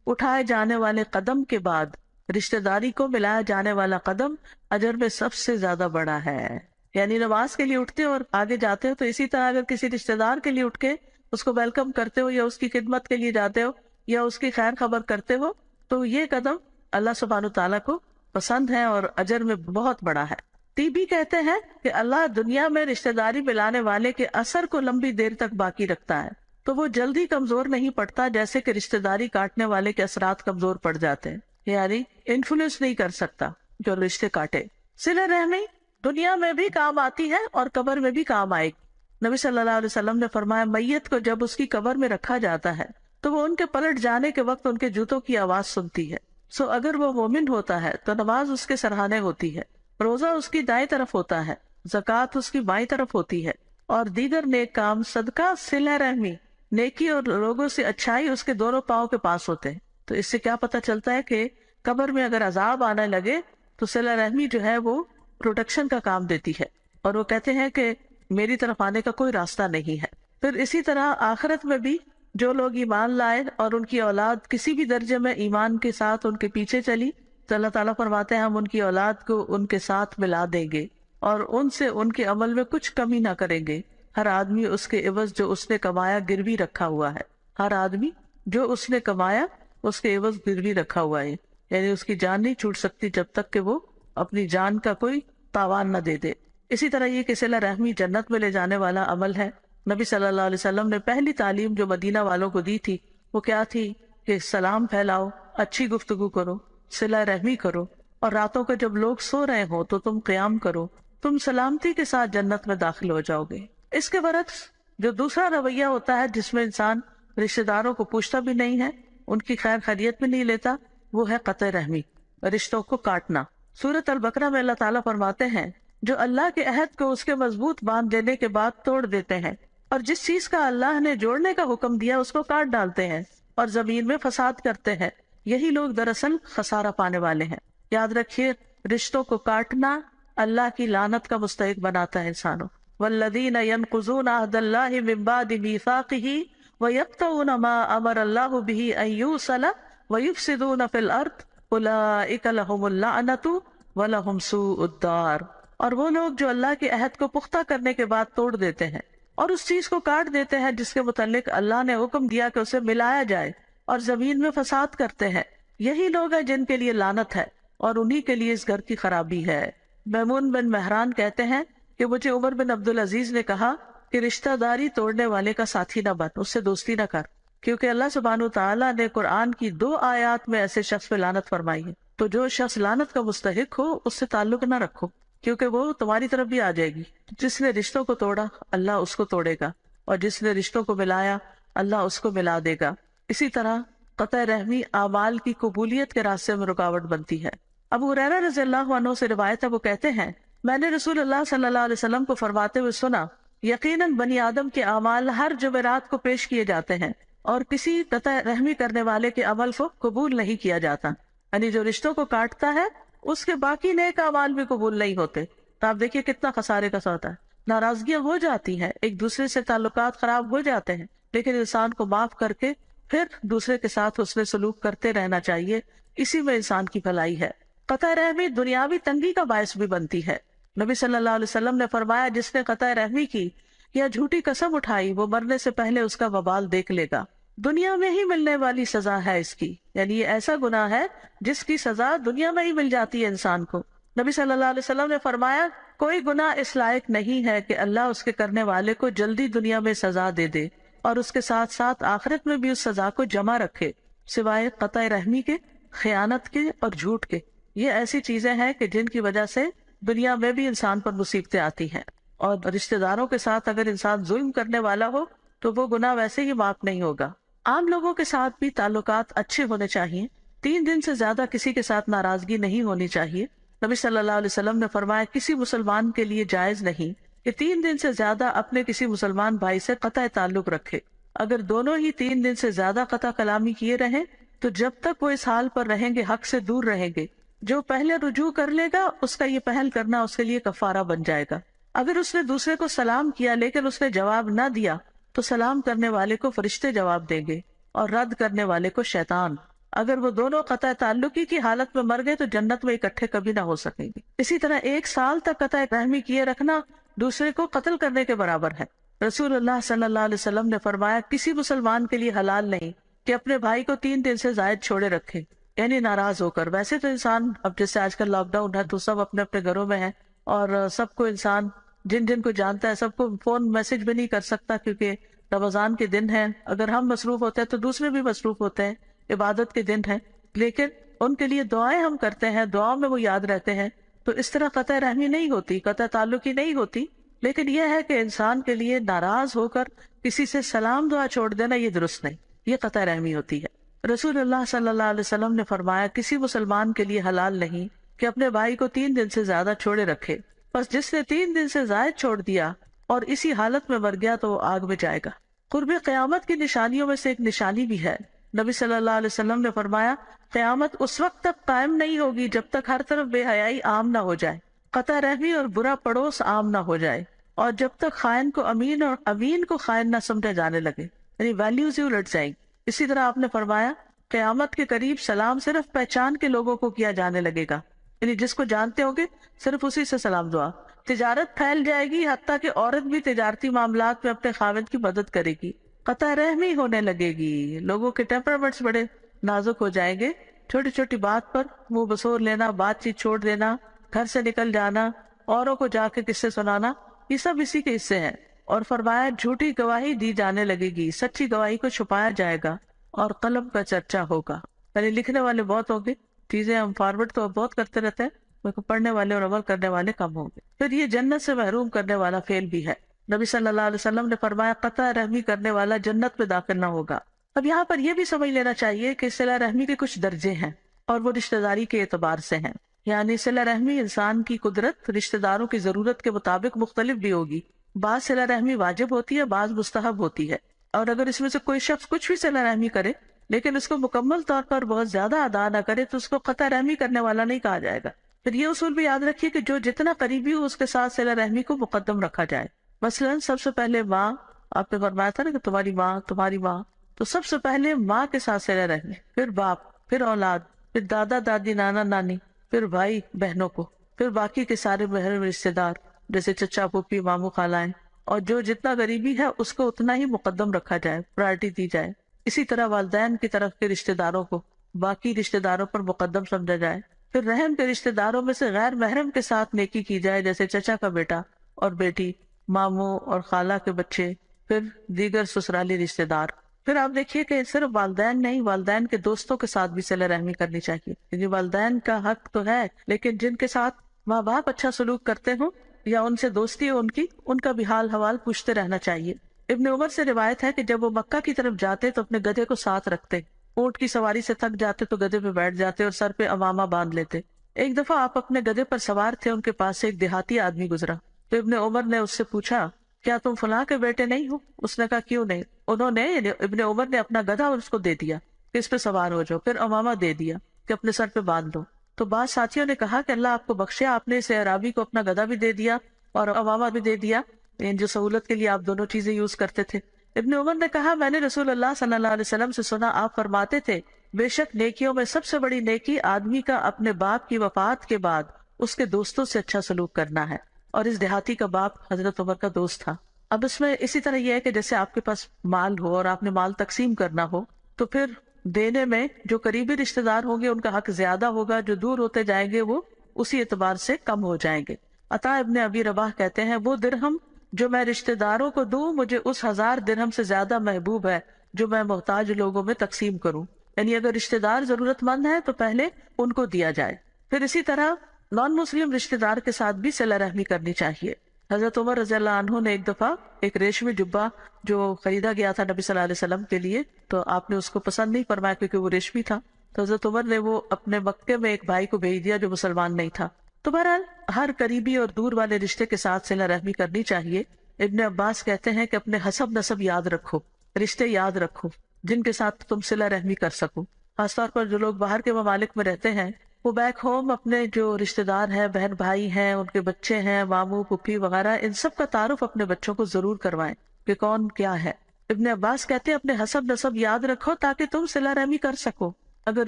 اٹھائے جانے والے قدم کے بعد رشتہ داری کو ملایا جانے والا قدم اجر میں سب سے زیادہ بڑا ہے۔ یعنی نماز کے لیے اٹھتے ہو اور آگے جاتے ہو تو اسی طرح اگر کسی رشتہ دار کے لیے اٹھ کے اس کو ویلکم کرتے ہو یا اس کی خدمت کے لیے جاتے ہو یا اس کی خیر خبر کرتے ہو تو یہ قدم اللہ سبحانہ تعالیٰ کو پسند ہے اور اجر میں بہت بڑا ہے۔ طیبی کہتے ہیں کہ اللہ دنیا میں رشتہ داری ملانے والے کے اثر کو لمبی دیر تک باقی رکھتا ہے تو وہ جلدی کمزور نہیں پڑتا جیسے کہ رشتہ داری کاٹنے والے کے اثرات کمزور پڑ جاتے ہیں، یعنی انفلوئنس نہیں کر سکتا جو رشتے کاٹے۔ صلہ رحمی دنیا میں بھی کام آتی ہے اور قبر میں بھی کام آئے گی۔ نبی صلی اللہ علیہ وسلم نے فرمایا میت کو جب اس کی قبر میں رکھا جاتا ہے تو وہ ان کے پلٹ جانے کے وقت ان کے جوتوں کی آواز سنتی ہے۔ سو اگر وہ مومن ہوتا ہے تو نماز اس کے سرہانے ہوتی ہے، روزہ اس کی دائیں طرف ہوتا ہے، زکوٰۃ اس کی بائیں طرف ہوتی ہے، اور دیگر نیک کام صدقہ، صلہ رحمی، نیکی اور لوگوں سے اچھائی اس کے دونوں پاؤں کے پاس ہوتے ہیں۔ تو اس سے کیا پتہ چلتا ہے کہ قبر میں اگر عذاب آنے لگے تو صلہ رحمی جو ہے وہ پروٹیکشن کا کام دیتی ہے، اور وہ کہتے ہیں کہ میری طرف آنے کا کوئی راستہ نہیں ہے۔ پھر اسی طرح آخرت میں بھی جو لوگ ایمان لائے اور ان کی اولاد کسی بھی درجے میں ایمان کے ساتھ ان کے پیچھے چلی تو اللہ تعالیٰ فرماتے ہیں ہم ان کی اولاد کو ان کے ساتھ ملا دیں گے اور ان سے ان کے عمل میں کچھ کمی نہ کریں گے۔ ہر آدمی اس کے عوض جو اس نے کمایا گروی رکھا ہوا ہے، ہر آدمی جو اس نے کمایا اس کے عوض گروی رکھا ہوا ہے، یعنی اس کی جان نہیں چھوٹ سکتی جب تک کہ وہ اپنی جان کا کوئی تاوان نہ دے دے۔ اسی طرح یہ کہ صلہ رحمی جنت میں لے جانے والا عمل ہے۔ نبی صلی اللہ علیہ وسلم نے پہلی تعلیم جو مدینہ والوں کو دی تھی وہ کیا تھی کہ سلام پھیلاؤ، اچھی گفتگو کرو، صلہ رحمی کرو، اور راتوں کو جب لوگ سو رہے ہو تو تم قیام کرو، تم سلامتی کے ساتھ جنت میں داخل ہو جاؤ گے۔ اس کے برعکس جو دوسرا رویہ ہوتا ہے جس میں انسان رشتہ داروں کو پوچھتا بھی نہیں ہے، ان کی خیر خیریت بھی نہیں لیتا، وہ ہے قطع رحمی، رشتوں کو کاٹنا۔ سورۃ البقرہ میں اللہ تعالیٰ فرماتے ہیں جو اللہ کے عہد کو اس کے مضبوط باندھ دینے کے بعد توڑ دیتے ہیں اور جس چیز کا اللہ نے جوڑنے کا حکم دیا اس کو کاٹ ڈالتے ہیں اور زمین میں فساد کرتے ہیں، یہی لوگ دراصل خسارہ پانے والے ہیں۔ یاد رکھیے رشتوں کو کاٹنا اللہ کی لعنت کا مستحق بناتا ہے انسانوں۔ والذین ینقضون عہد اللہ من بعد میثاقہ ویقطعون ما امر اللہ بہ ان یوصل ویفسدون فی الارض اولئک لہم اللعنۃ ولہم سوء الدار۔ اور وہ لوگ جو اللہ کے عہد کو پختہ کرنے کے بعد توڑ دیتے ہیں اور اس چیز کو کاٹ دیتے ہیں جس کے متعلق اللہ نے حکم دیا کہ اسے ملایا جائے، اور زمین میں فساد کرتے ہیں، یہی لوگ ہیں جن کے لیے لعنت ہے اور انہی کے لیے اس گھر کی خرابی ہے۔ میمون بن مہران کہتے ہیں کہ مجھے عمر بن عبدالعزیز نے کہا کہ رشتہ داری توڑنے والے کا ساتھی نہ بن، اس سے دوستی نہ کر، کیونکہ اللہ سبحانہ تعالیٰ نے قرآن کی 2 آیات میں ایسے شخص پہ لعنت فرمائی ہے، تو جو شخص لعنت کا مستحق ہو اس سے تعلق نہ رکھو کیونکہ وہ تمہاری طرف بھی آ جائے گی۔ جس نے رشتوں کو توڑا اللہ اس کو توڑے گا، اور جس نے رشتوں کو ملایا اللہ اس کو ملا دے گا۔ اسی طرح قطع رحمی اعمال کی قبولیت کے راستے میں رکاوٹ بنتی ہے۔ ابو ہریرہ رضی اللہ عنہ سے روایت ہے، وہ کہتے ہیں میں نے رسول اللہ صلی اللہ علیہ وسلم کو فرماتے ہوئے سنا یقیناً بنی آدم کے اعمال ہر جمعرات کو پیش کیے جاتے ہیں اور کسی قطع رحمی کرنے والے کے عمل کو قبول نہیں کیا جاتا، یعنی جو رشتوں کو کاٹتا ہے اس کے باقی نیک اعمال بھی قبول نہیں ہوتے. تو آپ دیکھیے کتنا خسارے کا سودا ہے. ناراضگیاں ہو جاتی ہیں، ایک دوسرے سے تعلقات خراب ہو جاتے ہیں، لیکن انسان کو معاف کر کے پھر دوسرے کے ساتھ حسن سلوک کرتے رہنا چاہیے. اسی میں انسان کی بھلائی ہے. قطع رحمی دنیاوی تنگی کا باعث بھی بنتی ہے. نبی صلی اللہ علیہ وسلم نے فرمایا جس نے قطع رحمی کی یا جھوٹی قسم اٹھائی وہ مرنے سے پہلے اس کا وبال دیکھ لے گا. دنیا میں ہی ملنے والی سزا ہے اس کی، یعنی یہ ایسا گناہ ہے جس کی سزا دنیا میں ہی مل جاتی ہے انسان کو. نبی صلی اللہ علیہ وسلم نے فرمایا کوئی گناہ اس لائق نہیں ہے کہ اللہ اس کے کرنے والے کو جلدی دنیا میں سزا دے دے اور اس کے ساتھ ساتھ آخرت میں بھی اس سزا کو جمع رکھے، سوائے قطع رحمی کے، خیانت کے اور جھوٹ کے. یہ ایسی چیزیں ہیں کہ جن کی وجہ سے دنیا میں بھی انسان پر مصیبتیں آتی ہیں. اور رشتہ داروں کے ساتھ اگر انسان ظلم کرنے والا ہو تو وہ گناہ ویسے ہی معاف نہیں ہوگا. عام لوگوں کے ساتھ بھی تعلقات اچھے ہونے چاہیے. 3 دن سے زیادہ کسی کے ساتھ ناراضگی نہیں ہونی چاہیے. نبی صلی اللہ علیہ وسلم نے فرمایا کسی مسلمان کے لیے جائز نہیں کہ 3 دن سے زیادہ اپنے کسی مسلمان بھائی سے قطع تعلق رکھے. اگر دونوں ہی 3 دن سے زیادہ قطع کلامی کیے رہیں تو جب تک وہ اس حال پر رہیں گے حق سے دور رہیں گے. جو پہلے رجوع کر لے گا اس کا یہ پہل کرنا اس کے لیے کفارہ بن جائے گا. اگر اس نے دوسرے کو سلام کیا لیکن اس نے جواب نہ دیا تو سلام کرنے والے کو فرشتے جواب دیں گے اور رد کرنے والے کو شیطان. اگر وہ دونوں قطع تعلقی کی حالت میں مر گئے تو جنت میں اکٹھے کبھی نہ ہو سکیں گے. اسی طرح 1 سال تک قطع رحمی کیے رکھنا دوسرے کو قتل کرنے کے برابر ہے. رسول اللہ صلی اللہ علیہ وسلم نے فرمایا کسی مسلمان کے لیے حلال نہیں کہ اپنے بھائی کو 3 دن سے زائد چھوڑے رکھے، یعنی ناراض ہو کر. ویسے تو انسان اب جیسے آج کل لاک ڈاؤن ہے تو سب اپنے اپنے گھروں میں ہیں اور سب کو انسان جن جن کو جانتا ہے سب کو فون میسج بھی نہیں کر سکتا کیونکہ رمضان کے دن ہیں. اگر ہم مصروف ہوتے ہیں تو دوسرے بھی مصروف ہوتے ہیں، عبادت کے دن ہیں، لیکن ان کے لیے دعائیں ہم کرتے ہیں، دعاؤں میں وہ یاد رہتے ہیں. تو اس طرح قطع رحمی نہیں ہوتی، قطع تعلقی نہیں ہوتی. لیکن یہ ہے کہ انسان کے لیے ناراض ہو کر کسی سے سلام دعا چھوڑ دینا یہ درست نہیں، یہ قطع رحمی ہوتی ہے. رسول اللہ صلی اللہ علیہ وسلم نے فرمایا کسی مسلمان کے لیے حلال نہیں کہ اپنے بھائی کو 3 دن سے زیادہ چھوڑے رکھے. بس جس نے 3 دن سے زائد چھوڑ دیا اور اسی حالت میں مر گیا تو وہ آگ میں جائے گا. قرب قیامت کی نشانیوں میں سے ایک نشانی بھی ہے. نبی صلی اللہ علیہ وسلم نے فرمایا قیامت اس وقت تک قائم نہیں ہوگی جب تک ہر طرف بے حیائی عام نہ ہو جائے، قطع رحمی اور برا پڑوس عام نہ ہو جائے، اور جب تک خائن کو امین اور امین کو خائن نہ سمجھا جانے لگے، یعنی ویلیوز ہی الٹ جائیں. اسی طرح آپ نے فرمایا قیامت کے قریب سلام صرف پہچان کے لوگوں کو کیا جانے لگے گا، یعنی جس کو جانتے ہوں گے صرف اسی سے سلام دعا. تجارت پھیل جائے گی حتیٰ کہ عورت بھی تجارتی معاملات میں اپنے خاوند کی مدد کرے گی. قطع رحمی ہونے لگے گی، لوگوں کے ٹیمپرامنٹس بڑے نازک ہو جائیں گے. چھوٹی چھوٹی بات پر منہ بسور لینا، بات چیت چھوڑ دینا، گھر سے نکل جانا، اوروں کو جا کے قصے سنانا، یہ سب اسی کے حصے ہیں. اور فرمایا جھوٹی گواہی دی جانے لگے گی، سچی گواہی کو چھپایا جائے گا اور قلم کا چرچا ہوگا. یعنی لکھنے والے بہت ہوں گے، چیزیں ہم فارورڈ تو بہت کرتے رہتے ہیں، پڑھنے والے اور عمل کرنے والے کم ہوں گے. پھر یہ جنت سے محروم کرنے والا فعل بھی ہے. نبی صلی اللہ علیہ وسلم نے فرمایا قطع رحمی کرنے والا جنت میں داخل نہ ہوگا. اب یہاں پر یہ بھی سمجھ لینا چاہیے کہ صلہ رحمی کے کچھ درجے ہیں اور وہ رشتہ داری کے اعتبار سے ہیں. یعنی صلہ رحمی انسان کی قدرت رشتہ داروں کی ضرورت کے مطابق مختلف بھی ہوگی. بعض صلہ رحمی واجب ہوتی ہے، بعض مستحب ہوتی ہے. اور اگر اس میں سے کوئی شخص کچھ بھی صلہ رحمی کرے لیکن اس کو مکمل طور پر بہت زیادہ ادا نہ کرے تو اس کو قطع رحمی کرنے والا نہیں کہا جائے گا. پھر یہ اصول بھی یاد رکھیے کہ جو جتنا قریبی ہو اس کے ساتھ صلہ رحمی کو مقدم رکھا جائے. مثلا سب سے پہلے ماں، آپ نے فرمایا تھا نا کہ تمہاری ماں، تو سب سے پہلے ماں کے ساتھ صلہ رحمی، پھر باپ، پھر اولاد، پھر دادا دادی، نانا نانی، پھر بھائی بہنوں کو، پھر باقی کے سارے محرم رشتے دار جیسے چچا پھوپھی ماموں خالائیں، اور جو جتنا غریبی ہے اس کو اتنا ہی مقدم رکھا جائے، پرائرٹی دی جائے. اسی طرح والدین کی طرف کے رشتے داروں کو باقی رشتے داروں پر مقدم سمجھا جائے. پھر رحم کے رشتے داروں میں سے غیر محرم کے ساتھ نیکی کی جائے، جیسے چچا کا بیٹا اور بیٹی، ماموں اور خالہ کے بچے، پھر دیگر سسرالی رشتے دار. پھر آپ دیکھیے کہ صرف والدین نہیں، والدین کے دوستوں کے ساتھ بھی صلہ رحمی کرنی چاہیے. یعنی والدین کا حق تو ہے لیکن جن کے ساتھ ماں باپ اچھا سلوک کرتے ہوں یا ان سے دوستی ہو ان کا بھی حال حوال پوچھتے رہنا چاہیے. ابن عمر سے روایت ہے کہ جب وہ مکہ کی طرف جاتے تو اپنے گدھے کو ساتھ رکھتے، اونٹ کی سواری سے تھک جاتے تو گدھے پہ بیٹھ جاتے اور سر پہ عمامہ باندھ لیتے. ایک دفعہ آپ اپنے گدھے پر سوار تھے، ان کے پاس سے ایک دیہاتی آدمی گزرا تو ابن عمر نے اس سے پوچھا کیا تم فلاں کے بیٹے نہیں ہو؟ اس نے کہا کیوں نہیں؟ انہوں نے یعنی ابن عمر نے اپنا گدھا اس کو دے دیا کہ اس پہ سوار ہو جاؤ، پھر عمامہ دے دیا کہ اپنے سر پہ باندھ دو. تو بعض ساتھیوں نے کہا کہ اللہ آپ کو بخشے، آپ نے اسے عرابی کو اپنا گدھا بھی دے دیا اور عوامہ بھی دے دیا، جو سہولت کے لیے آپ دونوں چیزیں یوز کرتے تھے۔ ابن عمر نے کہا میں نے رسول اللہ صلی اللہ علیہ وسلم سے سنا، آپ فرماتے تھے بے شک نیکیوں میں سب سے بڑی نیکی آدمی کا اپنے باپ کی وفات کے بعد اس کے دوستوں سے اچھا سلوک کرنا ہے، اور اس دیہاتی کا باپ حضرت عمر کا دوست تھا۔ اب اس میں اسی طرح یہ ہے کہ جیسے آپ کے پاس مال ہو اور آپ نے مال تقسیم کرنا ہو تو پھر دینے میں جو قریبی رشتہ دار ہوں گے ان کا حق زیادہ ہوگا، جو دور ہوتے جائیں گے وہ اسی اعتبار سے کم ہو جائیں گے۔ عطا ابن ابی رباح کہتے ہیں وہ درہم جو میں رشتہ داروں کو دوں مجھے اس 1000 درہم سے زیادہ محبوب ہے جو میں محتاج لوگوں میں تقسیم کروں، یعنی اگر رشتہ دار ضرورت مند ہے تو پہلے ان کو دیا جائے۔ پھر اسی طرح نان مسلم رشتہ دار کے ساتھ بھی صلہ رحمی کرنی چاہیے۔ حضرت عمر رضی اللہ عنہ نے ایک دفعہ ایک ریشمی جبہ جو خریدا گیا تھا نبی صلی اللہ علیہ وسلم کے لیے، تو آپ نے اس کو پسند نہیں فرمایا کیونکہ وہ ریشمی تھا، تو حضرت عمر نے وہ اپنے مکے میں ایک بھائی کو بھیج دیا جو مسلمان نہیں تھا۔ تو بہرحال ہر قریبی اور دور والے رشتے کے ساتھ صلہ رحمی کرنی چاہیے۔ ابن عباس کہتے ہیں کہ اپنے حسب نسب یاد رکھو، رشتے یاد رکھو جن کے ساتھ تم صلہ رحمی کر سکو، خاص طور پر جو لوگ باہر کے ممالک میں رہتے ہیں وہ بیک ہوم اپنے جو رشتہ دار ہیں، بہن بھائی ہیں، ان کے بچے ہیں، ماموں پھوپھی وغیرہ، ان سب کا تعارف اپنے بچوں کو ضرور کروائیں کہ کون کیا ہے۔ ابن عباس کہتے ہیں اپنے حسب نسب یاد رکھو تاکہ تم صلہ رحمی کر سکو، اگر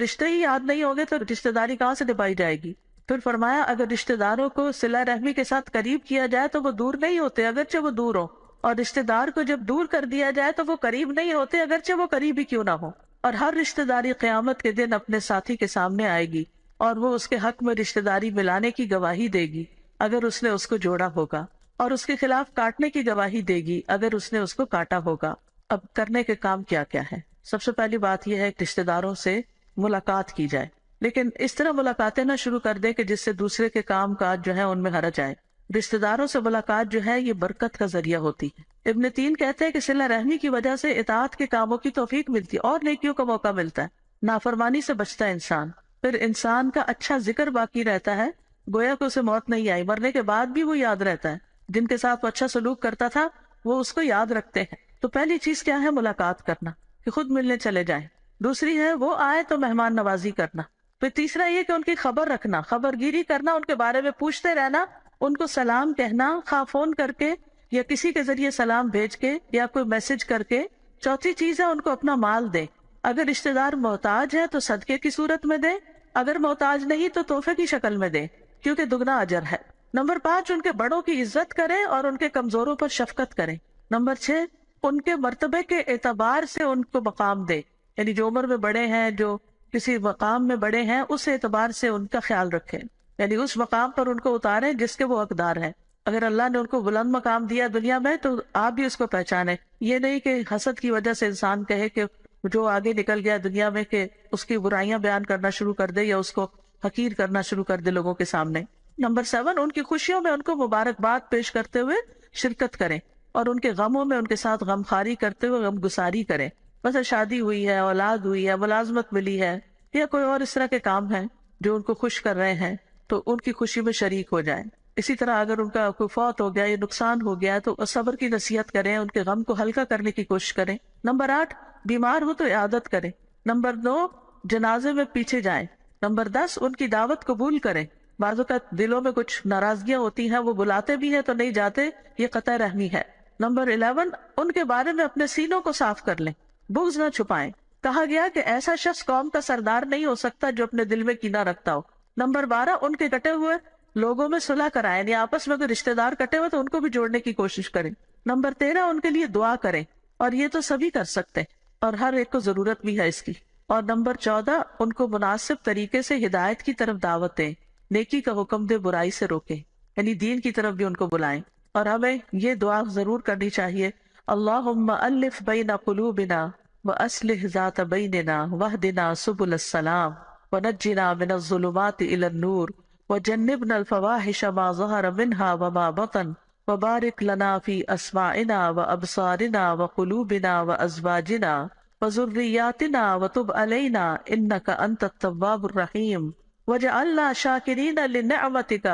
رشتے ہی یاد نہیں ہوں گے تو رشتہ داری کہاں سے نبھائی جائے گی۔ پھر فرمایا اگر رشتہ داروں کو صلہ رحمی کے ساتھ قریب کیا جائے تو وہ دور نہیں ہوتے اگرچہ وہ دور ہو، اور رشتہ دار کو جب دور کر دیا جائے تو وہ قریب نہیں ہوتے اگرچہ وہ قریب ہی کیوں نہ ہو۔ اور ہر رشتہ داری قیامت کے دن اپنے ساتھی کے سامنے آئے گی اور وہ اس کے حق میں رشتہ داری ملانے کی گواہی دے گی اگر اس نے اس کو جوڑا ہوگا، اور اس کے خلاف کاٹنے کی گواہی دے گی اگر اس نے اس کو کاٹا ہوگا۔ اب کرنے کے کام کیا کیا ہے؟ سب سے پہلی بات یہ ہے کہ رشتہ داروں سے ملاقات کی جائے، لیکن اس طرح ملاقاتیں نہ شروع کر دیں کہ جس سے دوسرے کے کام کاج جو ہے ان میں حرج آئے۔ رشتہ داروں سے ملاقات جو ہے یہ برکت کا ذریعہ ہوتی ہے۔ ابن تین کہتے ہیں کہ صلہ رحمی کی وجہ سے اطاعت کے کاموں کی توفیق ملتی ہے اور نیکیوں کا موقع ملتا ہے، نافرمانی سے بچتا ہے انسان، پھر انسان کا اچھا ذکر باقی رہتا ہے، گویا کہ اسے موت نہیں آئی، مرنے کے بعد بھی وہ یاد رہتا ہے، جن کے ساتھ وہ اچھا سلوک کرتا تھا وہ اس کو یاد رکھتے ہیں۔ تو پہلی چیز کیا ہے؟ ملاقات کرنا، کہ خود ملنے چلے جائیں۔ دوسری ہے وہ آئے تو مہمان نوازی کرنا۔ پھر تیسرا یہ کہ ان کی خبر رکھنا، خبر گیری کرنا، ان کے بارے میں پوچھتے رہنا، ان کو سلام کہنا، خواہ فون کر کے یا کسی کے ذریعے سلام بھیج کے یا کوئی میسج کر کے۔ چوتھی چیز ہے ان کو اپنا مال دیں، اگر رشتہ دار محتاج ہے تو صدقے کی صورت میں دیں، اگر محتاج نہیں تو تحفے کی شکل میں دیں، کیونکہ دگنا اجر ہے۔ نمبر 5 ان کے بڑوں کی عزت کریں اور ان کے کمزوروں پر شفقت کریں۔ نمبر 6 ان کے مرتبے کے اعتبار سے ان کو مقام دے، یعنی جو عمر میں بڑے ہیں، جو کسی مقام میں بڑے ہیں، اس اعتبار سے ان کا خیال رکھیں، یعنی اس مقام پر ان کو اتاریں جس کے وہ حقدار ہیں۔ اگر اللہ نے ان کو بلند مقام دیا دنیا میں تو آپ بھی اس کو پہچانیں، یہ نہیں کہ حسد کی وجہ سے انسان کہے کہ جو آگے نکل گیا دنیا میں کہ اس کی برائیاں بیان کرنا شروع کر دے یا اس کو حقیر کرنا شروع کر دے لوگوں کے سامنے۔ نمبر 7 ان کی خوشیوں میں ان کو مبارکباد پیش کرتے ہوئے شرکت کریں، اور ان کے غموں میں ان کے ساتھ غمخواری کرتے ہوئے غم گساری کریں۔ مثلا شادی ہوئی ہے، اولاد ہوئی ہے، ملازمت ملی ہے، یا کوئی اور اس طرح کے کام ہیں جو ان کو خوش کر رہے ہیں تو ان کی خوشی میں شریک ہو جائیں۔ اسی طرح اگر ان کا کوئی فوت ہو گیا یا نقصان ہو گیا تو صبر کی نصیحت کریں، ان کے غم کو ہلکا کرنے کی کوشش کریں۔ نمبر 8 بیمار ہو تو عیادت کریں۔ نمبر 9 جنازے میں پیچھے جائیں۔ نمبر 10 ان کی دعوت قبول کریں۔ بعض اوقات دلوں میں کچھ ناراضگیاں ہوتی ہیں، وہ بلاتے بھی ہیں تو نہیں جاتے، یہ قطع رحمی ہے۔ نمبر 11 ان کے بارے میں اپنے سینوں کو صاف کر لیں، بغض نہ چھپائیں۔ کہا گیا کہ ایسا شخص قوم کا سردار نہیں ہو سکتا جو اپنے دل میں کینہ رکھتا ہو۔ نمبر 12 ان کے کٹے ہوئے لوگوں میں صلح کرائیں، یعنی آپس میں کوئی رشتہ دار کٹے ہوئے تو ان کو بھی جوڑنے کی کوشش کریں۔ نمبر 13 ان کے لیے دعا کریں، اور یہ تو سبھی کر سکتے ہیں اور ہر ایک کو ضرورت بھی ہے اس کی۔ اور نمبر 14 ان کو مناسب طریقے سے ہدایت کی طرف دعوت دیں، نیکی کا حکم دے، برائی سے روکیں، یعنی دین کی طرف بھی ان کو بلائیں۔ اور ہمیں یہ دعا ضرور کرنی چاہیے، اللہم الف بین قلوبنا وَأَصْلِحْ ذَاتَ بَيْنِنَا وَاهْدِنَا سُبُلَ السَّلَامِ وَنَجِّنَا مِنَ الظُّلُمَاتِ إِلَى النُّورِ وَجَنِّبْنَا الْفَوَاحِشَ مَا ظَهَرَ مِنْهَا وَمَا بَطَنَ وَبَارِكْ لَنَا فِي أَسْمَاعِنَا وَأَبْصَارِنَا وَقُلُوبِنَا وَأَزْوَاجِنَا وَذُرِّيَّاتِنَا وَتُبْ عَلَيْنَا إِنَّكَ أَنْتَ التَّوَّابُ الرَّحِيمُ وَاجْعَلْنَا شَاكِرِينَ لِنِعْمَتِكَ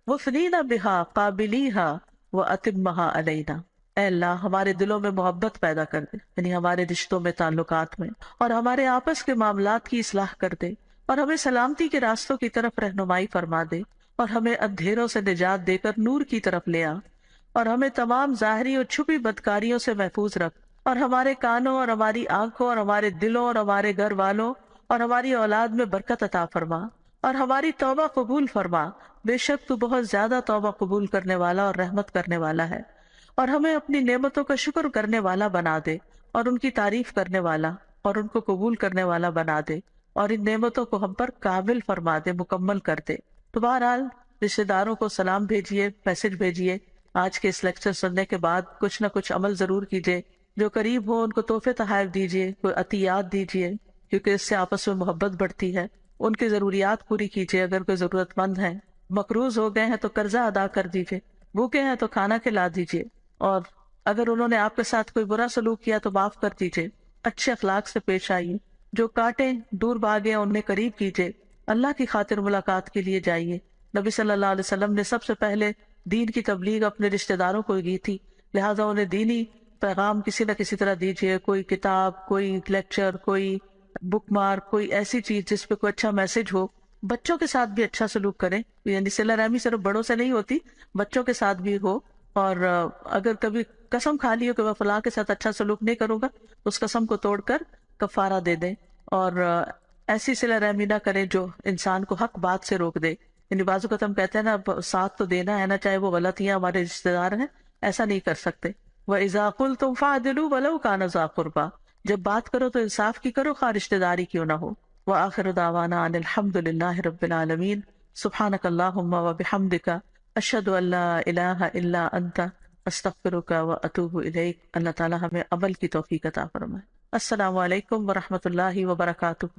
مُثْنِينَ بِهَا قَابِلِيهَا وَأَتِمَّهَا عَلَيْنَا۔ اے اللہ ہمارے دلوں میں محبت پیدا کر دے، یعنی ہمارے رشتوں میں، تعلقات میں، اور ہمارے آپس کے معاملات کی اصلاح کر دے، اور ہمیں سلامتی کے راستوں کی طرف رہنمائی فرما دے، اور ہمیں اندھیروں سے نجات دے کر نور کی طرف لے آ، اور ہمیں تمام ظاہری اور چھپی بدکاریوں سے محفوظ رکھ، اور ہمارے کانوں اور ہماری آنکھوں اور ہمارے دلوں اور ہمارے گھر والوں اور ہماری اولاد میں برکت عطا فرما، اور ہماری توبہ قبول فرما، بے شک تو بہت زیادہ توبہ قبول کرنے والا اور رحمت کرنے والا ہے، اور ہمیں اپنی نعمتوں کا شکر کرنے والا بنا دے، اور ان کی تعریف کرنے والا اور ان کو قبول کرنے والا بنا دے، اور ان نعمتوں کو ہم پر کامل فرما دے، مکمل کر دے۔ تو بہرحال رشتے داروں کو سلام بھیجیے، میسج بھیجیے، آج کے اس لیکچر سننے کے بعد کچھ نہ کچھ عمل ضرور کیجیے، جو قریب ہو ان کو تحفے تحائف دیجیے، کوئی عطیات دیجیے، کیونکہ اس سے آپس میں محبت بڑھتی ہے، ان کی ضروریات پوری کیجیے، اگر کوئی ضرورت مند ہے، مقروض ہو گئے ہیں تو قرضہ ادا کر دیجیے، بھوکے ہیں تو کھانا کھلا دیجیے، اور اگر انہوں نے آپ کے ساتھ کوئی برا سلوک کیا تو معاف کر دیجیے، اچھے اخلاق سے پیش آئیے، جو کاٹیں دور بھاگے انہیں قریب کیجیے، اللہ کی خاطر ملاقات کے لیے جائیے۔ نبی صلی اللہ علیہ وسلم نے سب سے پہلے دین کی تبلیغ اپنے رشتہ داروں کو کی تھی، لہٰذا انہیں دینی پیغام کسی نہ کسی طرح دیجیے، کوئی کتاب، کوئی لیکچر، کوئی بک مارک، کوئی ایسی چیز جس پہ کوئی اچھا میسج ہو۔ بچوں کے ساتھ بھی اچھا سلوک کریں، یعنی صلہ رحمی صرف بڑوں سے نہیں ہوتی، بچوں کے ساتھ بھی ہو، اور اگر کبھی قسم کھا لی ہو کہ میں فلاں کے ساتھ اچھا سلوک نہیں کروں گا، اس قسم کو توڑ کر کفارہ دے دیں، اور ایسی صلہ رحمی نہ کریں جو انسان کو حق بات سے روک دے، یعنی بعض اوقات ہم کہتے ہیں نا ساتھ تو دینا ہے نا، چاہے وہ غلطیاں ہمارے رشتہ دار ہیں، ایسا نہیں کر سکتے۔ وَإِذَا قُلْتُمْ فَعْدِلُوا وَلَوْ كَانَ ذَا قُرْبَىٰ، جب بات کرو تو انصاف کی کرو، خواہ رشتہ داری کیوں نہ ہو۔ وَآخِرُ دَعْوَانَا أَنِ الْحَمْدُ لِلَّهِ رَبِّ الْعَالَمِينَ سُبْحَانَكَ اللَّهُمَّ وَبِحَمْدِكَ أَشْهَدُ أَن لَّا إِلَٰهَ إِلَّا أَنتَ أَسْتَغْفِرُكَ وَأَتُوبُ إِلَيْكَ۔ اللہ تعالیٰ ہمیں عمل کی توفیق عطا فرمائے۔ السلام علیکم ورحمۃ اللہ وبرکاتہ۔